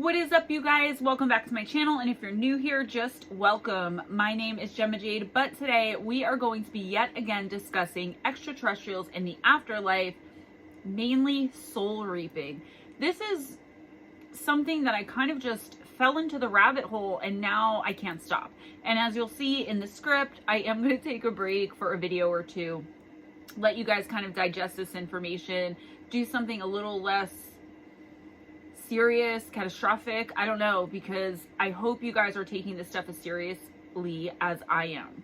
What is up, you guys? Welcome back to my channel, and if you're new here, just welcome. My name is Gemma Jade, but today we are going to be yet again discussing extraterrestrials in the afterlife, mainly soul reaping. This is something that I kind of just fell into the rabbit hole, and now I can't stop. And as you'll see in the script, I am going to take a break for a video or two, let you guys kind of digest this information, do something a little less serious, catastrophic, I don't know, because I hope you guys are taking this stuff as seriously as I am.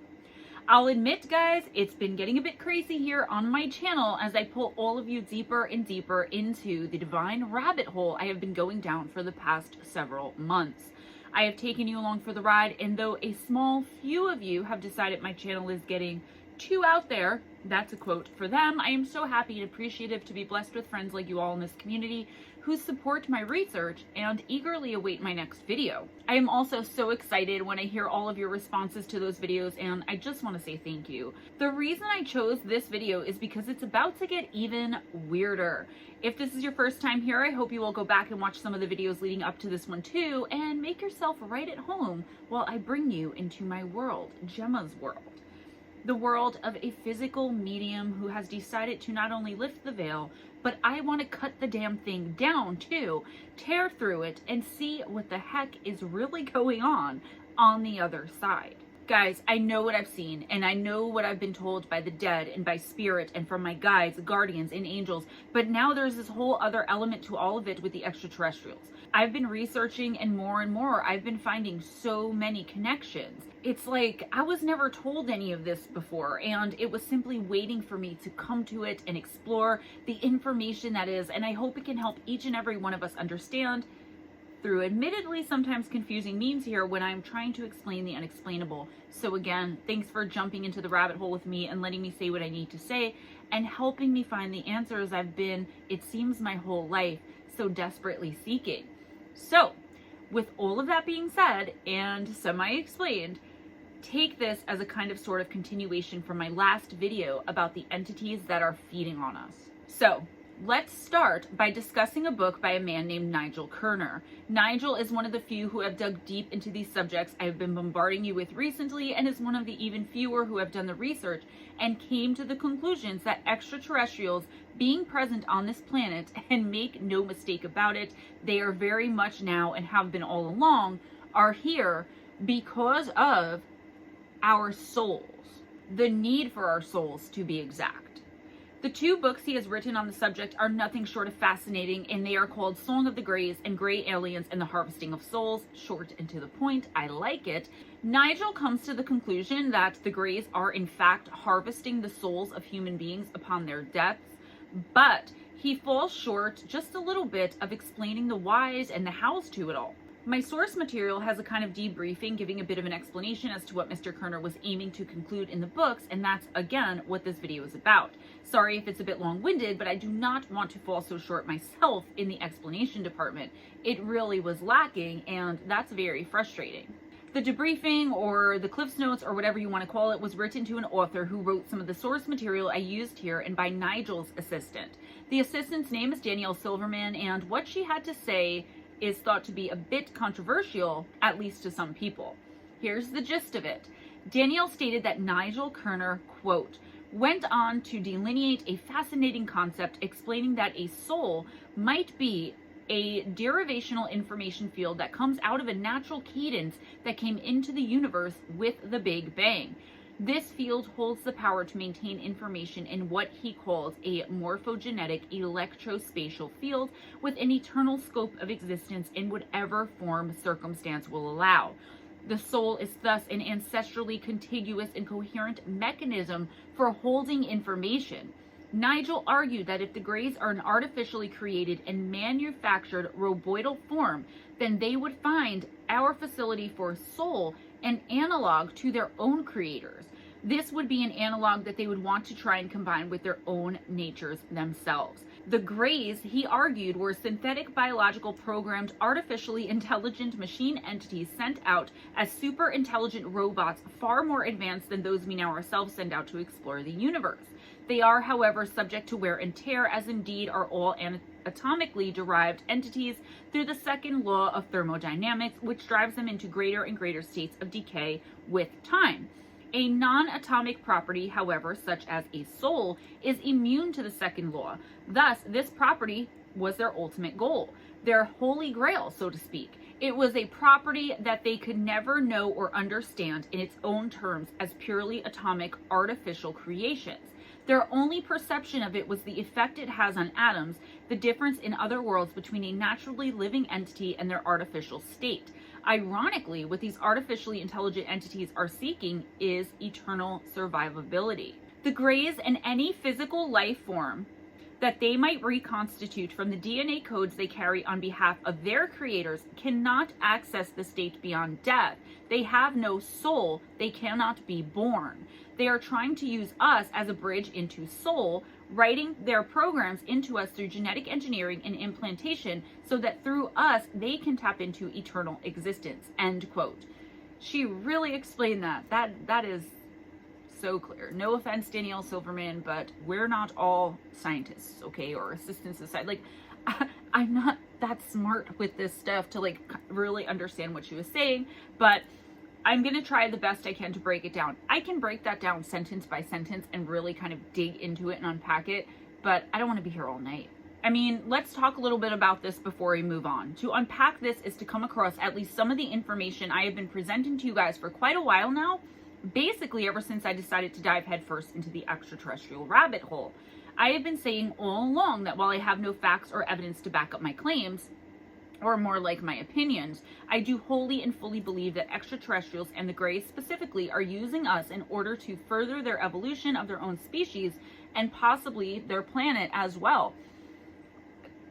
I'll admit, guys, it's been getting a bit crazy here on my channel as I pull all of you deeper and deeper into the divine rabbit hole I have been going down for the past several months. I have taken you along for the ride, and though a small few of you have decided my channel is getting too out there, that's a quote for them, I am so happy and appreciative to be blessed with friends like you all in this community who support my research and eagerly await my next video. I am also so excited when I hear all of your responses to those videos, and I just want to say thank you. The reason I chose this video is because it's about to get even weirder. If this is your first time here, I hope you will go back and watch some of the videos leading up to this one too, and make yourself right at home while I bring you into my world, Gemma's world. The world of a physical medium who has decided to not only lift the veil, but I want to cut the damn thing down too, tear through it, and see what the heck is really going on the other side. Guys, I know what I've seen, and I know what I've been told by the dead and by spirit and from my guides, guardians, and angels, but now there's this whole other element to all of it with the extraterrestrials. I've been researching, and more I've been finding so many connections. It's like I was never told any of this before, and it was simply waiting for me to come to it and explore the information that is, and I hope it can help each and every one of us understand through admittedly sometimes confusing means here when I'm trying to explain the unexplainable. So again, thanks for jumping into the rabbit hole with me and letting me say what I need to say and helping me find the answers I've been, it seems, my whole life so desperately seeking. So with all of that being said and semi-explained, take this as a kind of sort of continuation from my last video about the entities that are feeding on us. So let's start by discussing a book by a man named Nigel Kerner. Nigel is one of the few who have dug deep into these subjects I have been bombarding you with recently, and is one of the even fewer who have done the research and came to the conclusions that extraterrestrials being present on this planet, and make no mistake about it, they are very much now and have been all along, are here because of our souls. The need for our souls, to be exact. The two books he has written on the subject are nothing short of fascinating, and they are called Song of the Greys and Grey Aliens and the Harvesting of Souls. Short and to the point, I like it. Nigel comes to the conclusion that the Greys are in fact harvesting the souls of human beings upon their deaths, but he falls short just a little bit of explaining the whys and the hows to it all. My source material has a kind of debriefing giving a bit of an explanation as to what Mr. Kerner was aiming to conclude in the books, and that's again what this video is about. Sorry if it's a bit long-winded, but I do not want to fall so short myself in the explanation department. It really was lacking, and that's very frustrating. The debriefing, or the Cliff's Notes, or whatever you want to call it, was written to an author who wrote some of the source material I used here, and by Nigel's assistant. The assistant's name is Danielle Silverman, and what she had to say is thought to be a bit controversial, at least to some people. Here's the gist of it. Danielle stated that Nigel Kerner, quote, went on to delineate a fascinating concept explaining that a soul might be a derivational information field that comes out of a natural cadence that came into the universe with the Big Bang. This field holds the power to maintain information in what he calls a morphogenetic electrospatial field with an eternal scope of existence in whatever form circumstance will allow. The soul is thus an ancestrally contiguous and coherent mechanism for holding information. Nigel argued that if the Greys are an artificially created and manufactured roboidal form, then they would find our facility for soul an analog to their own creators. This would be an analog that they would want to try and combine with their own natures themselves. The Greys, he argued, were synthetic biological programmed artificially intelligent machine entities sent out as super intelligent robots far more advanced than those we now ourselves send out to explore the universe. They are, however, subject to wear and tear, as indeed are all atomically derived entities, through the second law of thermodynamics, which drives them into greater and greater states of decay with time. A non-atomic property, however, such as a soul, is immune to the second law. Thus, this property was their ultimate goal, their holy grail, so to speak. It was a property that they could never know or understand in its own terms as purely atomic artificial creations. Their only perception of it was the effect it has on atoms, the difference in other worlds between a naturally living entity and their artificial state. Ironically, what these artificially intelligent entities are seeking is eternal survivability. The Greys and any physical life form that they might reconstitute from the DNA codes they carry on behalf of their creators cannot access the state beyond death. They have no soul. They cannot be born. They are trying to use us as a bridge into soul, writing their programs into us through genetic engineering and implantation so that through us they can tap into eternal existence. End quote. She really explained that. That is so clear. No offense, Danielle Silverman, but we're not all scientists, okay, or assistants of science. Like, I'm not that smart with this stuff to like really understand what she was saying, but I'm going to try the best I can to break it down. I can break that down sentence by sentence and really kind of dig into it and unpack it, but I don't want to be here all night. I mean, let's talk a little bit about this before we move on. To unpack this is to come across at least some of the information I have been presenting to you guys for quite a while now, basically ever since I decided to dive headfirst into the extraterrestrial rabbit hole. I have been saying all along that while I have no facts or evidence to back up my claims, or more like my opinions, I do wholly and fully believe that extraterrestrials, and the Greys specifically, are using us in order to further their evolution of their own species and possibly their planet as well.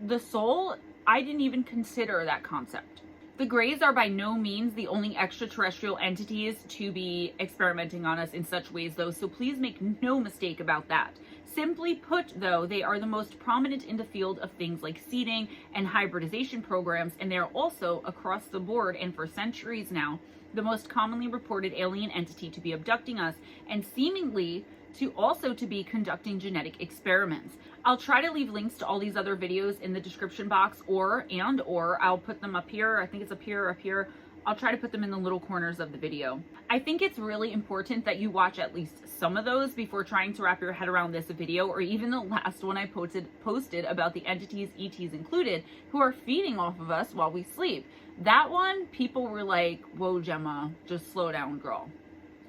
The soul, I didn't even consider that concept. The Greys are by no means the only extraterrestrial entities to be experimenting on us in such ways, though, so please make no mistake about that. Simply put, though, they are the most prominent in the field of things like seeding and hybridization programs, and they are also, across the board and for centuries now, the most commonly reported alien entity to be abducting us and seemingly to be conducting genetic experiments. I'll try to leave links to all these other videos in the description box, or I'll put them up here. I think it's up here. I'll try to put them in the little corners of the video. I think it's really important that you watch at least some of those before trying to wrap your head around this video, or even the last one I posted about the entities, ETs included, who are feeding off of us while we sleep. That one, people were like, whoa, Gemma, just slow down, girl.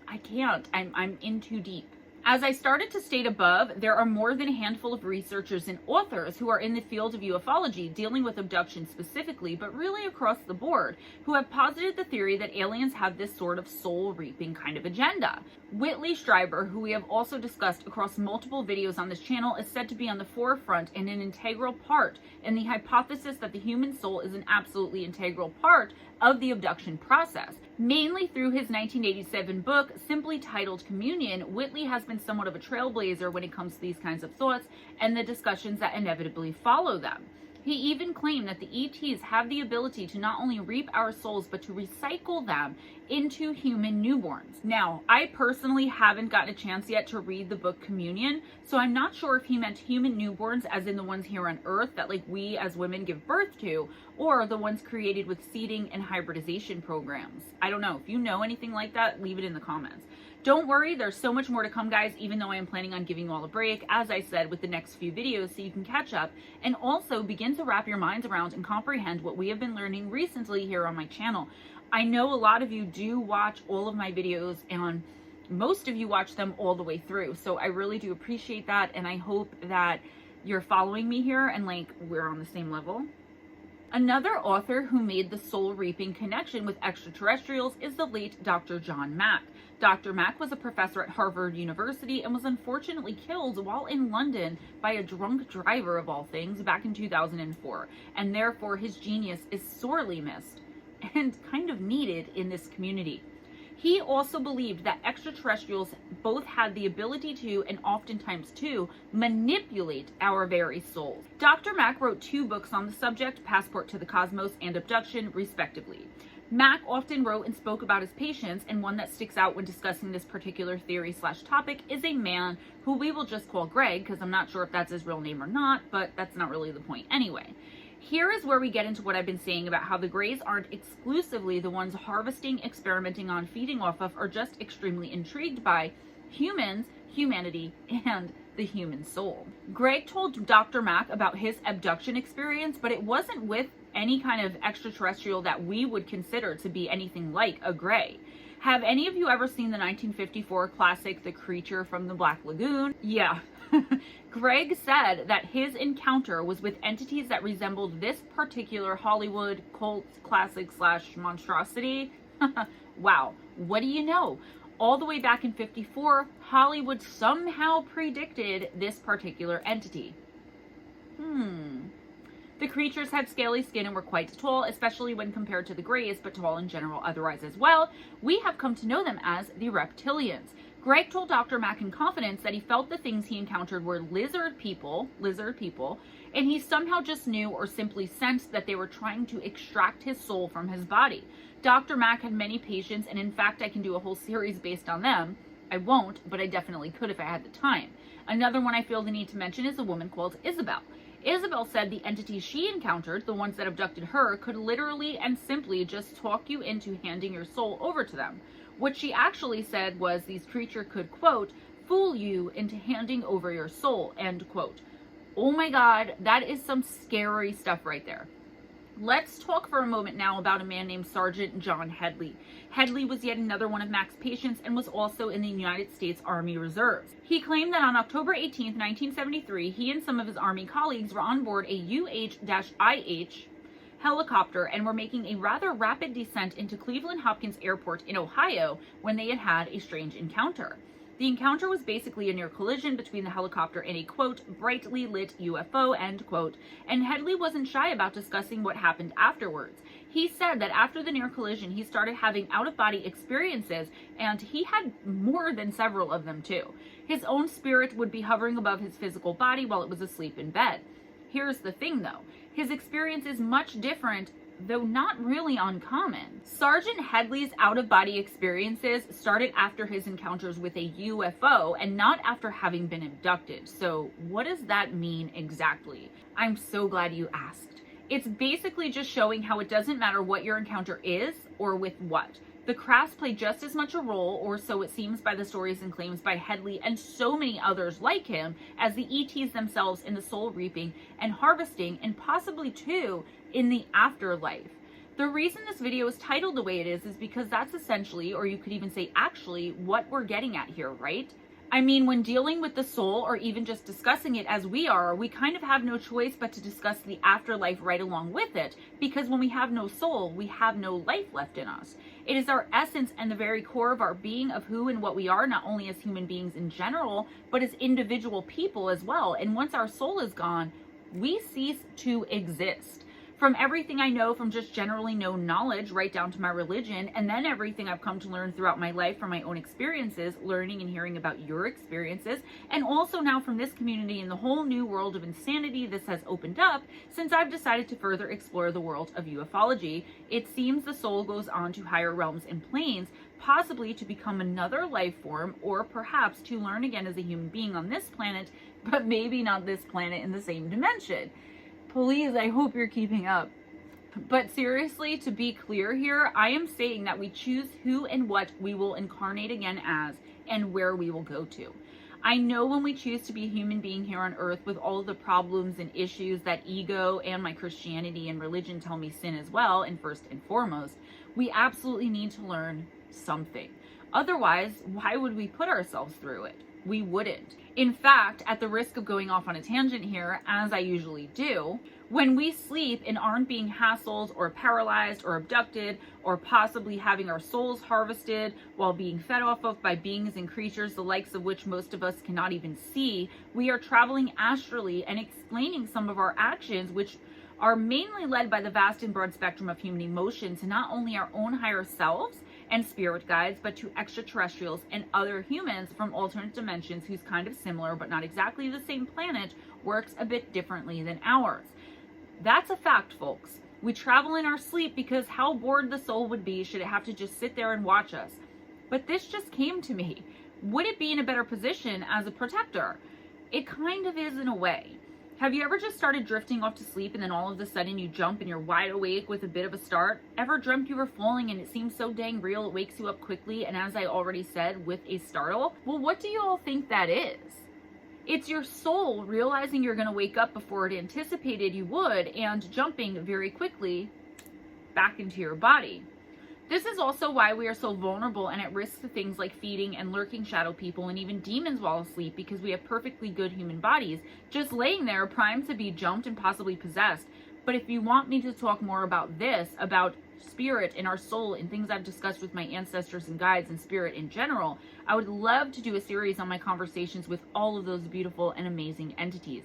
I can't. I'm in too deep. As I started to state above, there are more than a handful of researchers and authors who are in the field of ufology, dealing with abduction specifically, but really across the board, who have posited the theory that aliens have this sort of soul-reaping kind of agenda. Whitley Strieber, who we have also discussed across multiple videos on this channel, is said to be on the forefront and an integral part in the hypothesis that the human soul is an absolutely integral part of the abduction process. Mainly through his 1987 book, simply titled Communion, Whitley has been somewhat of a trailblazer when it comes to these kinds of thoughts and the discussions that inevitably follow them. He even claimed that the ETs have the ability to not only reap our souls, but to recycle them into human newborns. Now, I personally haven't gotten a chance yet to read the book Communion, so I'm not sure if he meant human newborns as in the ones here on Earth that like we as women give birth to, or the ones created with seeding and hybridization programs. I don't know. If you know anything like that, leave it in the comments. Don't worry, there's so much more to come, guys, even though I am planning on giving you all a break, as I said, with the next few videos so you can catch up and also begin to wrap your minds around and comprehend what we have been learning recently here on my channel. I know a lot of you do watch all of my videos, and most of you watch them all the way through, so I really do appreciate that, and I hope that you're following me here and like we're on the same level. Another author who made the soul-reaping connection with extraterrestrials is the late Dr. John Mack. Dr. Mack was a professor at Harvard University and was unfortunately killed while in London by a drunk driver of all things back in 2004, and therefore his genius is sorely missed and kind of needed in this community. He also believed that extraterrestrials both had the ability to, and oftentimes to, manipulate our very souls. Dr. Mack wrote 2 books on the subject, Passport to the Cosmos and Abduction, respectively. Mac often wrote and spoke about his patients, and one that sticks out when discussing this particular theory/topic is a man who we will just call Greg, because I'm not sure if that's his real name or not, but that's not really the point anyway. Here is where we get into what I've been saying about how the Greys aren't exclusively the ones harvesting, experimenting on, feeding off of, or just extremely intrigued by humans, humanity, and the human soul. Greg told Dr. Mac about his abduction experience, but it wasn't with any kind of extraterrestrial that we would consider to be anything like a Grey. Have any of you ever seen the 1954 classic The Creature from the Black Lagoon? Yeah. Greg said that his encounter was with entities that resembled this particular Hollywood cult classic / monstrosity. Wow, what do you know? All the way back in 54, Hollywood somehow predicted this particular entity. The creatures had scaly skin and were quite tall, especially when compared to the Greys, but tall in general otherwise as well. We have come to know them as the reptilians. Greg told Dr. Mac in confidence that he felt the things he encountered were lizard people, and he somehow just knew or simply sensed that they were trying to extract his soul from his body. Dr. Mac had many patients, and in fact, I can do a whole series based on them. I won't, but I definitely could if I had the time. Another one I feel the need to mention is a woman called Isabel. Isabel said the entities she encountered, the ones that abducted her, could literally and simply just talk you into handing your soul over to them. What she actually said was these creatures could, quote, fool you into handing over your soul, end quote. Oh my God, that is some scary stuff right there. Let's talk for a moment now about a man named Sergeant John Headley. Headley was yet another one of Mac's patients and was also in the United States Army Reserves. He claimed that on October 18, 1973, he and some of his Army colleagues were on board a UH-IH helicopter and were making a rather rapid descent into Cleveland Hopkins Airport in Ohio when they had a strange encounter. The encounter was basically a near collision between the helicopter and a, quote, brightly lit UFO, end quote, and Headley wasn't shy about discussing what happened afterwards. He said that after the near collision, he started having out-of-body experiences, and he had more than several of them too. His own spirit would be hovering above his physical body while it was asleep in bed. Here's the thing though, his experience is much different, though not really uncommon. Sergeant Headley's out-of-body experiences started after his encounters with a UFO and not after having been abducted. So what does that mean exactly? I'm so glad you asked. It's basically just showing how it doesn't matter what your encounter is or with what. The crafts play just as much a role, or so it seems by the stories and claims by Headley and so many others like him, as the ETs themselves in the soul reaping and harvesting, and possibly too in the afterlife. The reason this video is titled the way it is because that's essentially, or you could even say actually, what we're getting at here, right? I mean, when dealing with the soul, or even just discussing it as we are, we kind of have no choice but to discuss the afterlife right along with it, because when we have no soul, we have no life left in us. It is our essence and the very core of our being, of who and what we are, not only as human beings in general, but as individual people as well. And once our soul is gone, we cease to exist. From everything I know, from just generally known knowledge right down to my religion, and then everything I've come to learn throughout my life from my own experiences, learning and hearing about your experiences, and also now from this community and the whole new world of insanity this has opened up since I've decided to further explore the world of ufology, it seems the soul goes on to higher realms and planes, possibly to become another life form, or perhaps to learn again as a human being on this planet, but maybe not this planet in the same dimension. Please, I hope you're keeping up. But seriously, to be clear here, I am saying that we choose who and what we will incarnate again as, and where we will go to. I know when we choose to be a human being here on earth with all of the problems and issues that ego and my Christianity and religion tell me sin as well, and first and foremost, we absolutely need to learn something. Otherwise, why would we put ourselves through it? We wouldn't. In fact, at the risk of going off on a tangent here, as I usually do, when we sleep and aren't being hassled or paralyzed or abducted or possibly having our souls harvested while being fed off of by beings and creatures the likes of which most of us cannot even see, we are traveling astrally and explaining some of our actions, which are mainly led by the vast and broad spectrum of human emotion, to not only our own higher selves and spirit guides, but to extraterrestrials and other humans from alternate dimensions whose kind of similar but not exactly the same planet works a bit differently than ours. That's a fact, folks. We travel in our sleep because how bored the soul would be should it have to just sit there and watch us. But this just came to me. Would it be in a better position as a protector? It kind of is in a way. Have you ever just started drifting off to sleep and then all of a sudden you jump and you're wide awake with a bit of a start? Ever dreamt you were falling and it seems so dang real it wakes you up quickly, and as I already said, with a startle? Well, what do you all think that is? It's your soul realizing you're going to wake up before it anticipated you would and jumping very quickly back into your body. This is also why we are so vulnerable and at risk to things like feeding and lurking shadow people and even demons while asleep, because we have perfectly good human bodies just laying there primed to be jumped and possibly possessed. But if you want me to talk more about this, about spirit and our soul and things I've discussed with my ancestors and guides and spirit in general, I would love to do a series on my conversations with all of those beautiful and amazing entities.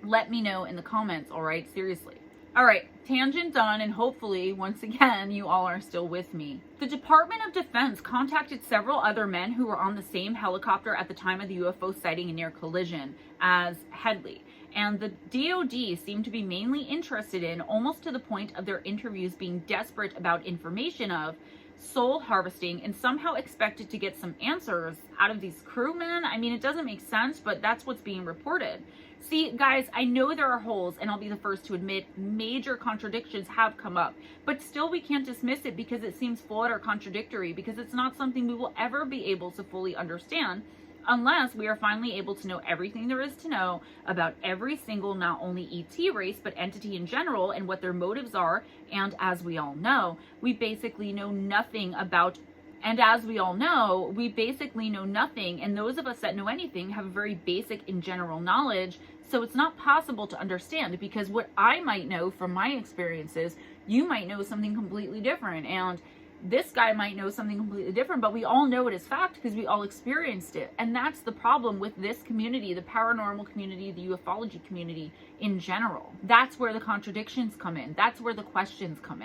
Let me know in the comments, all right? Seriously. All right, tangent done, and hopefully, once again, you all are still with me. The Department of Defense contacted several other men who were on the same helicopter at the time of the UFO sighting and near collision as Headley. And the DoD seemed to be mainly interested in, almost to the point of their interviews being desperate about information of, soul harvesting, and somehow expected to get some answers out of these crewmen. I mean, it doesn't make sense, but that's what's being reported. See, guys, I know there are holes, and I'll be the first to admit major contradictions have come up, but still we can't dismiss it because it seems flawed or contradictory, because it's not something we will ever be able to fully understand unless we are finally able to know everything there is to know about every single, not only ET race, but entity in general and what their motives are. And as we all know, we basically know nothing about. And as we all know, we basically know nothing. And those of us that know anything have a very basic and general knowledge. So it's not possible to understand, because what I might know from my experiences, you might know something completely different. And this guy might know something completely different, but we all know it as fact because we all experienced it. And that's the problem with this community, the paranormal community, the ufology community in general. That's where the contradictions come in. That's where the questions come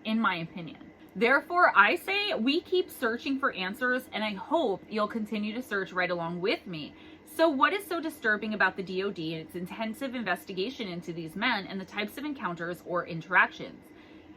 in my opinion. Therefore, I say we keep searching for answers, and I hope you'll continue to search right along with me. So what is so disturbing about the DoD and its intensive investigation into these men and the types of encounters or interactions?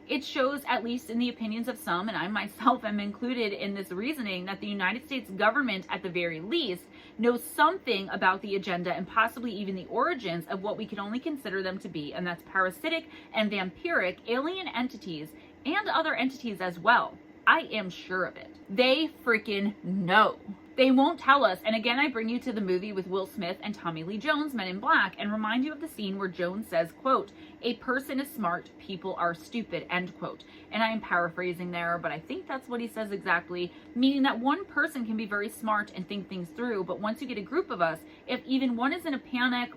It shows, at least in the opinions of some, and I myself am included in this reasoning, that the United States government, at the very least, knows something about the agenda and possibly even the origins of what we can only consider them to be, and that's parasitic and vampiric alien entities and other entities as well. I am sure of it. They freaking know. They won't tell us. And again, I bring you to the movie with Will Smith and Tommy Lee Jones, Men in Black, and remind you of the scene where Jones says, quote, "A person is smart, people are stupid," end quote. And I am paraphrasing there, but I think that's what he says exactly, meaning that one person can be very smart and think things through, but once you get a group of us, if even one is in a panic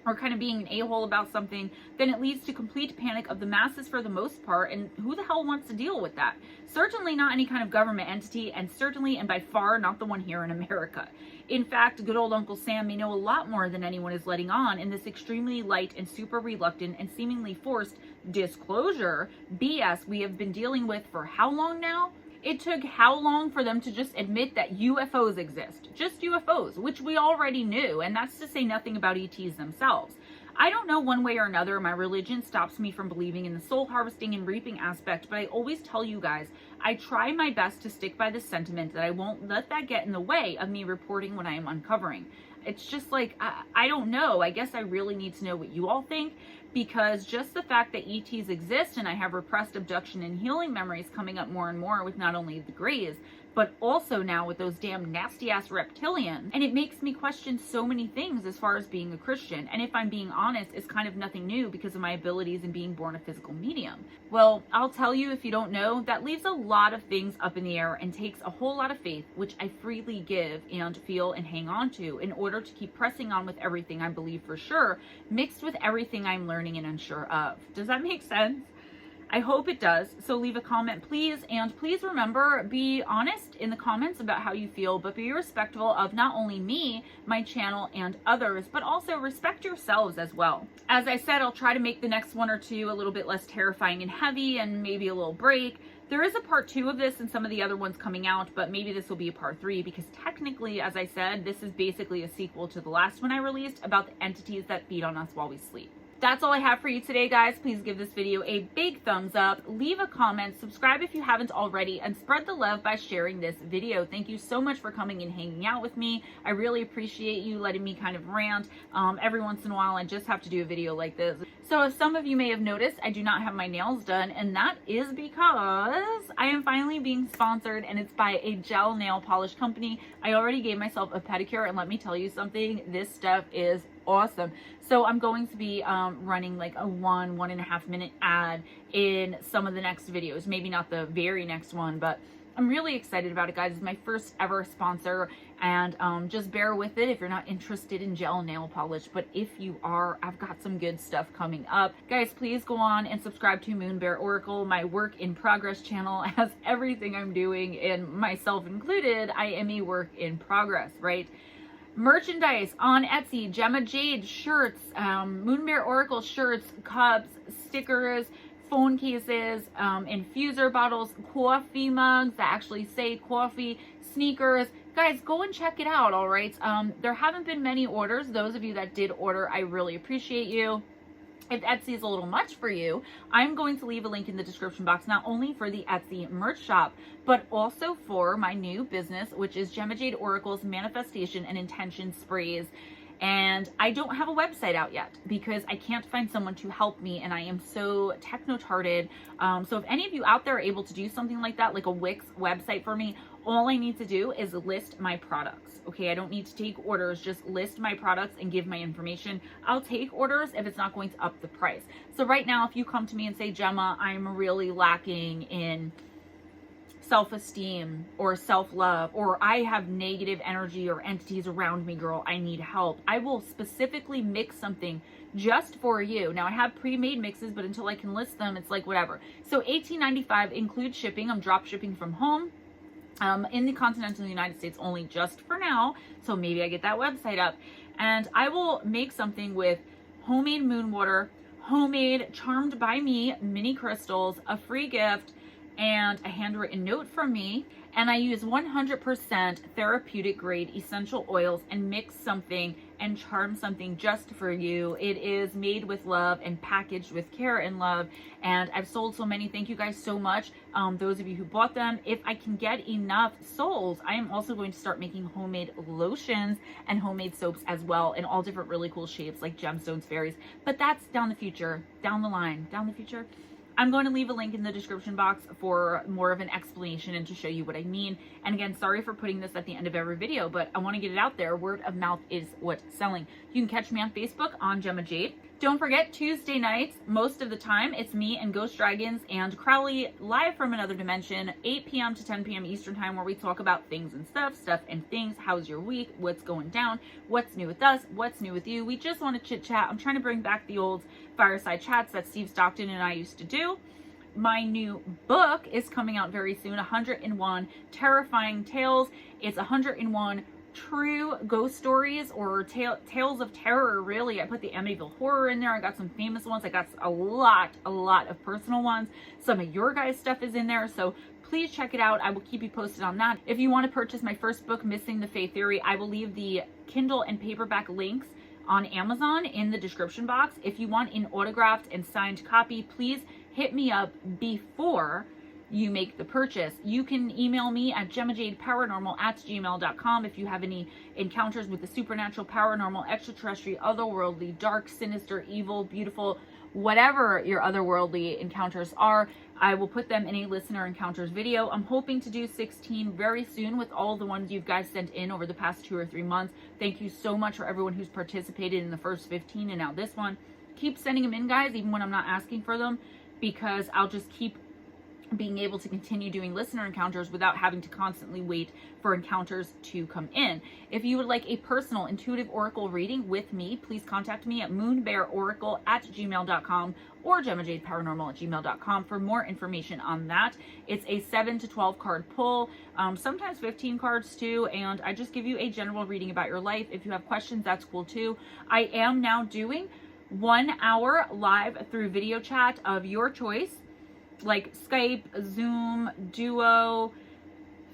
or kind of being an a-hole about something, then it leads to complete panic of the masses for the most part, and who the hell wants to deal with that? Certainly not any kind of government entity, and certainly and by far not the one here in America. In fact, good old Uncle Sam may know a lot more than anyone is letting on in this extremely light and super reluctant and seemingly forced disclosure BS we have been dealing with for how long now? It took how long for them to just admit that UFOs exist? Just UFOs, which we already knew, and that's to say nothing about ETs themselves. I don't know, one way or another, my religion stops me from believing in the soul harvesting and reaping aspect, but I always tell you guys, I try my best to stick by the sentiment that I won't let that get in the way of me reporting what I am uncovering. It's just like, I don't know. I guess I really need to know what you all think, because just the fact that ETs exist, and I have repressed abduction and healing memories coming up more and more with not only the Greys, but also now with those damn nasty ass reptilians. And it makes me question so many things as far as being a Christian. And if I'm being honest, it's kind of nothing new because of my abilities in being born a physical medium. Well, I'll tell you, if you don't know, that leaves a lot of things up in the air and takes a whole lot of faith, which I freely give and feel and hang on to in order to keep pressing on with everything I believe for sure, mixed with everything I'm learning and unsure of. Does that make sense? I hope it does. So leave a comment, please. And please remember, be honest in the comments about how you feel, but be respectful of not only me, my channel, and others, but also respect yourselves as well. As I said, I'll try to make the next one or two a little bit less terrifying and heavy, and maybe a little break. There is a part 2 of this and some of the other ones coming out, but maybe this will be a part 3 because technically, as I said, this is basically a sequel to the last one I released about the entities that feed on us while we sleep. That's all I have for you today, guys. Please give this video a big thumbs up, leave a comment, subscribe if you haven't already, and spread the love by sharing this video. Thank you so much for coming and hanging out with me. I really appreciate you letting me kind of rant. Every once in a while, I just have to do a video like this. So as some of you may have noticed, I do not have my nails done, and that is because I am finally being sponsored, and it's by a gel nail polish company. I already gave myself a pedicure, and let me tell you something, this stuff is awesome. So I'm going to be running like a 1.5 minute ad in some of the next videos, maybe not the very next one, but I'm really excited about it, guys. It's my first ever sponsor, and just bear with it if you're not interested in gel nail polish, but if you are, I've got some good stuff coming up. Guys, please go on and subscribe to MoonBearOracle, my work in progress channel, as everything I'm doing, and myself included, I am a work in progress, right? Merchandise on Etsy, Gemma Jade shirts, MoonBearOracle shirts, cups, stickers, phone cases, infuser bottles, coffee mugs that actually say coffee, sneakers. Guys, go and check it out, all right? There haven't been many orders. Those of you that did order, I really appreciate you. If Etsy is a little much for you, I'm going to leave a link in the description box, not only for the Etsy merch shop, but also for my new business, which is GemmaJadeOracle's Manifestation and Intention Sprays. And I don't have a website out yet because I can't find someone to help me, and I am so techno-tarded. So if any of you out there are able to do something like that, like a Wix website for me, all I need to do is list my products. Okay, I don't need to take orders, just list my products and give my information. I'll take orders if it's not going to up the price. So right now, if you come to me and say, Gemma, I'm really lacking in self-esteem or self-love, or I have negative energy or entities around me, girl, I need help, I will specifically mix something just for you. Now I have pre-made mixes, but until I can list them, it's like whatever. So $18.95 includes shipping. I'm drop shipping from home in the continental United States only, just for now. So maybe I get that website up, and I will make something with homemade moon water, homemade Charmed by Me mini crystals, a free gift, and a handwritten note from me. And I use 100% therapeutic grade essential oils and mix something and charm something just for you. It is made with love and packaged with care and love. And I've sold so many. Thank you guys so much. Those of you who bought them. If I can get enough souls, I am also going to start making homemade lotions and homemade soaps as well, in all different really cool shapes like gemstones, fairies. But that's down the future, down the line, down the future. I'm going to leave a link in the description box for more of an explanation and to show you what I mean. And again, sorry for putting this at the end of every video, but I want to get it out there. Word of mouth is what's selling. You can catch me on Facebook on Gemma Jade. Don't forget, Tuesday nights, most of the time, it's me and Ghost Dragons and Crowley live from another dimension, 8 p.m. to 10 p.m. Eastern time, where we talk about things and stuff and things. How's your week? What's going down? What's new with us? What's new with you? We just want to chit chat. I'm trying to bring back the old fireside chats that Steve Stockton and I used to do. My new book is coming out very soon, 101 Terrifying Tales. It's 101 true ghost stories, or tales of terror, really. I put the Amityville Horror in there. I got some famous ones. I got a lot of personal ones. Some of your guys' stuff is in there, so please check it out. I will keep you posted on that. If you want to purchase my first book, Missing the Fae Theory, I will leave the Kindle and paperback links on Amazon in the description box. If you want an autographed and signed copy, please hit me up before you make the purchase. You can email me at GemmaJadeParanormal@gmail.com if you have any encounters with the supernatural, paranormal, extraterrestrial, otherworldly, dark, sinister, evil, beautiful, whatever your otherworldly encounters are. I will put them in a listener encounters video. I'm hoping to do 16 very soon with all the ones you guys sent in over the past 2 or 3 months. Thank you so much for everyone who's participated in the first 15 and now this one. Keep sending them in, guys, even when I'm not asking for them, because I'll just keep being able to continue doing listener encounters without having to constantly wait for encounters to come in. If you would like a personal intuitive oracle reading with me, please contact me at MoonBearOracle@gmail.com or GemmaJadeParanormal@gmail.com for more information on that. It's a 7 to 12 card pull, sometimes 15 cards too, and I just give you a general reading about your life. If you have questions, that's cool too. I am now doing 1 hour live through video chat of your choice, like Skype, Zoom, Duo,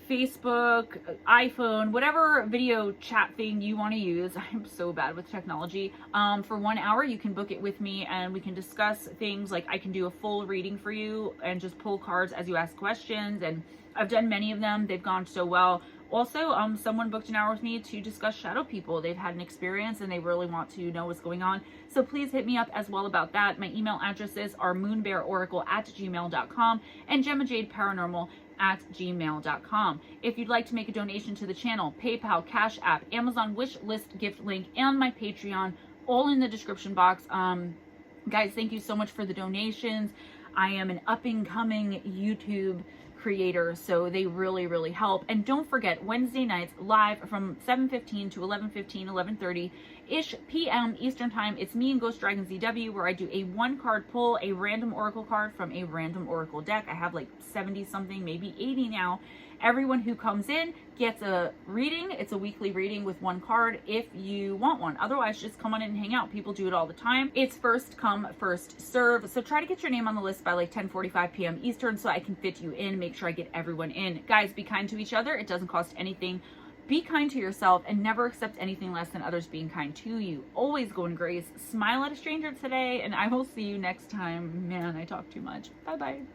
Facebook, iPhone, whatever video chat thing you want to use. I'm so bad with technology. For 1 hour, you can book it with me and we can discuss things. Like I can do a full reading for you and just pull cards as you ask questions. And I've done many of them. They've gone so well. Also, someone booked an hour with me to discuss shadow people. They've had an experience and they really want to know what's going on. So please hit me up as well about that. My email addresses are MoonBearOracle@gmail.com and GemmaJadeParanormal@gmail.com. If you'd like to make a donation to the channel, PayPal, Cash App, Amazon wish list gift link, and my Patreon, all in the description box. Guys, thank you so much for the donations. I am an up-and-coming YouTube creator, so they really help. And don't forget, Wednesday nights live from 7:15 to 11:15, 11:30-ish p.m. Eastern time. It's me and Ghost Dragon ZW, where I do a 1-card pull, a random oracle card from a random oracle deck. I have like 70 something, maybe 80 now. Everyone who comes in gets a reading. It's a weekly reading with 1 card if you want one. Otherwise, just come on in and hang out. People do it all the time. It's first come, first serve. So try to get your name on the list by like 10:45 p.m. Eastern so I can fit you in, make sure I get everyone in. Guys, be kind to each other. It doesn't cost anything. Be kind to yourself and never accept anything less than others being kind to you. Always go in grace. Smile at a stranger today, and I will see you next time. Man, I talk too much. Bye-bye.